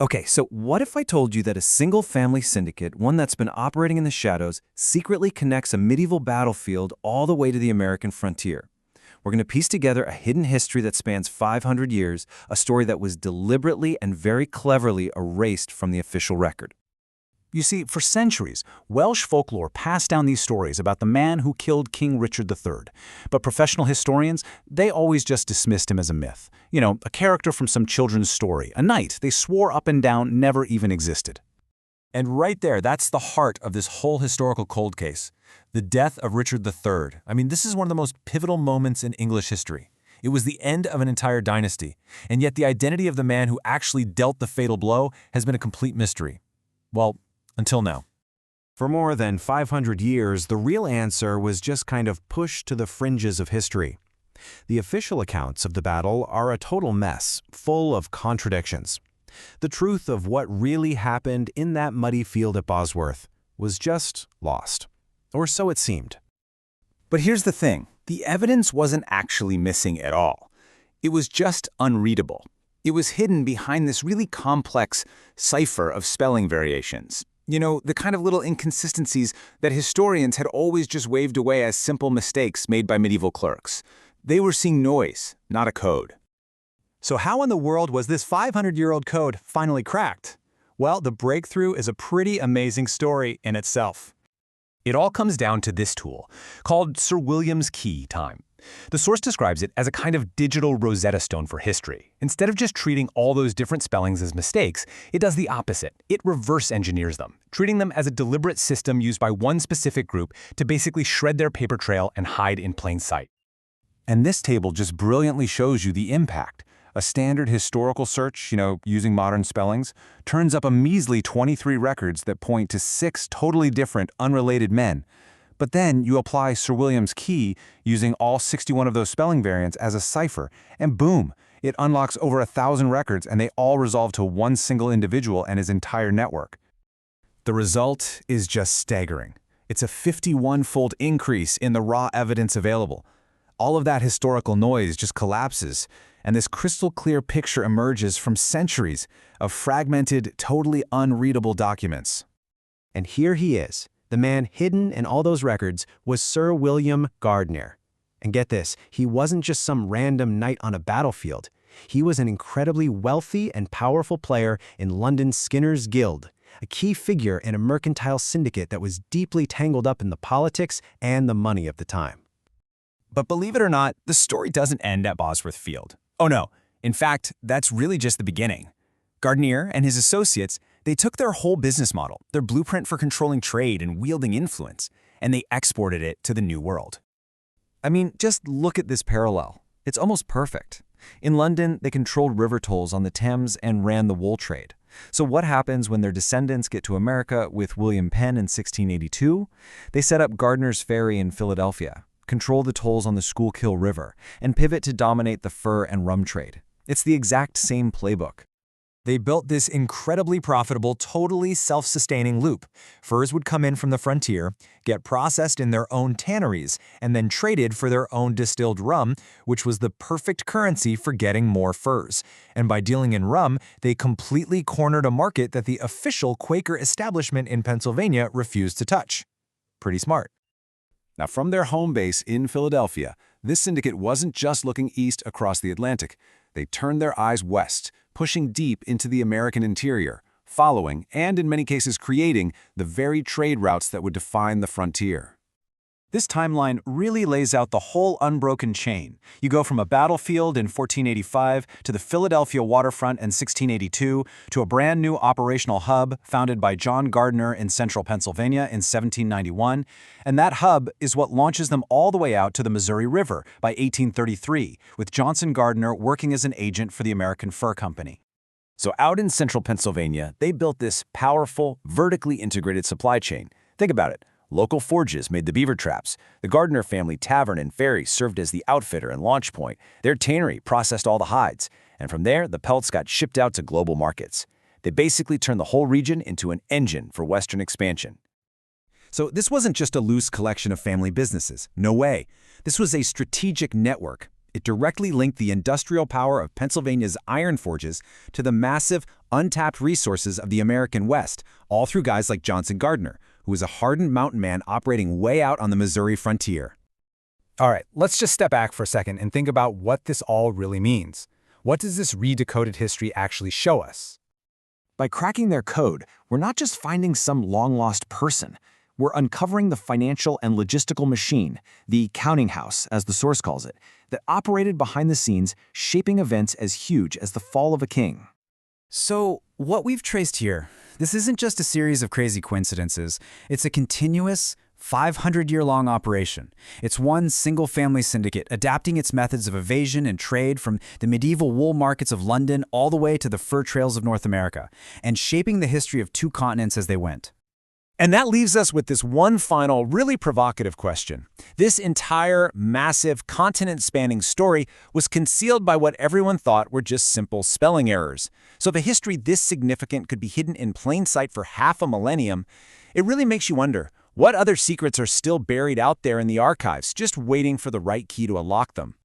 Okay, so what if I told you that a single family syndicate, one that's been operating in the shadows, secretly connects a medieval battlefield all the way to the American frontier? We're going to piece together a hidden history that spans 500 years, a story that was deliberately and very cleverly erased from the official record. You see, for centuries, Welsh folklore passed down these stories about the man who killed King Richard III. But professional historians, they always just dismissed him as a myth. You know, a character from some children's story, a knight they swore up and down never even existed. And right there, that's the heart of this whole historical cold case. The death of Richard III. I mean, this is one of the most pivotal moments in English history. It was the end of an entire dynasty, and yet the identity of the man who actually dealt the fatal blow has been a complete mystery. Well, until now. For more than 500 years, the real answer was just kind of pushed to the fringes of history. The official accounts of the battle are a total mess, full of contradictions. The truth of what really happened in that muddy field at Bosworth was just lost. Or so it seemed. But here's the thing. The evidence wasn't actually missing at all. It was just unreadable. It was hidden behind this really complex cipher of spelling variations. You know, the kind of little inconsistencies that historians had always just waved away as simple mistakes made by medieval clerks. They were seeing noise, not a code. So how in the world was this 500-year-old code finally cracked? Well, the breakthrough is a pretty amazing story in itself. It all comes down to this tool, called Sir William's key time. The source describes it as a kind of digital Rosetta Stone for history. Instead of just treating all those different spellings as mistakes, it does the opposite. It reverse engineers them, treating them as a deliberate system used by one specific group to basically shred their paper trail and hide in plain sight. And this table just brilliantly shows you the impact. A standard historical search, using modern spellings, turns up a measly 23 records that point to 6 totally different, unrelated men. But then you apply Sir William's key using all 61 of those spelling variants as a cipher, and boom, it unlocks over 1,000 records and they all resolve to one single individual and his entire network. The result is just staggering. It's a 51-fold increase in the raw evidence available. All of that historical noise just collapses, and this crystal-clear picture emerges from centuries of fragmented, totally unreadable documents. And here he is. The man hidden in all those records was Sir William Gardner. And get this, he wasn't just some random knight on a battlefield. He was an incredibly wealthy and powerful player in London's Skinner's Guild, a key figure in a mercantile syndicate that was deeply tangled up in the politics and the money of the time. But believe it or not, the story doesn't end at Bosworth Field. Oh no, in fact, that's really just the beginning. Gardner and his associates, they took their whole business model, their blueprint for controlling trade and wielding influence, and they exported it to the New World. I mean, just look at this parallel. It's almost perfect. In London, they controlled river tolls on the Thames and ran the wool trade. So what happens when their descendants get to America with William Penn in 1682? They set up Gardner's Ferry in Philadelphia, control the tolls on the Schuylkill River, and pivot to dominate the fur and rum trade. It's the exact same playbook. They built this incredibly profitable, totally self-sustaining loop. Furs would come in from the frontier, get processed in their own tanneries, and then traded for their own distilled rum, which was the perfect currency for getting more furs. And by dealing in rum, they completely cornered a market that the official Quaker establishment in Pennsylvania refused to touch. Pretty smart. Now, from their home base in Philadelphia, this syndicate wasn't just looking east across the Atlantic. They turned their eyes west, pushing deep into the American interior, following, and in many cases creating, the very trade routes that would define the frontier. This timeline really lays out the whole unbroken chain. You go from a battlefield in 1485 to the Philadelphia waterfront in 1682 to a brand new operational hub founded by John Gardner in central Pennsylvania in 1791, and that hub is what launches them all the way out to the Missouri River by 1833, with Johnson Gardner working as an agent for the American Fur Company. So out in central Pennsylvania, they built this powerful, vertically integrated supply chain. Think about it. Local forges made the beaver traps. The Gardner family tavern and ferry served as the outfitter and launch point. Their tannery processed all the hides. And from there, the pelts got shipped out to global markets. They basically turned the whole region into an engine for Western expansion. So this wasn't just a loose collection of family businesses. No way. This was a strategic network. It directly linked the industrial power of Pennsylvania's iron forges to the massive, untapped resources of the American West, all through guys like Johnson Gardner, who was a hardened mountain man operating way out on the Missouri frontier. All right, let's just step back for a second and think about what this all really means. What does this redecoded history actually show us? By cracking their code, we're not just finding some long-lost person. We're uncovering the financial and logistical machine, the counting house, as the source calls it, that operated behind the scenes, shaping events as huge as the fall of a king. So, what we've traced here, this isn't just a series of crazy coincidences. It's a continuous, 500-year-long operation. It's one single-family syndicate adapting its methods of evasion and trade from the medieval wool markets of London all the way to the fur trails of North America, and shaping the history of 2 continents as they went. And that leaves us with this one final, really provocative question. This entire, massive, continent-spanning story was concealed by what everyone thought were just simple spelling errors. So if a history this significant could be hidden in plain sight for half a millennium, it really makes you wonder, what other secrets are still buried out there in the archives, just waiting for the right key to unlock them?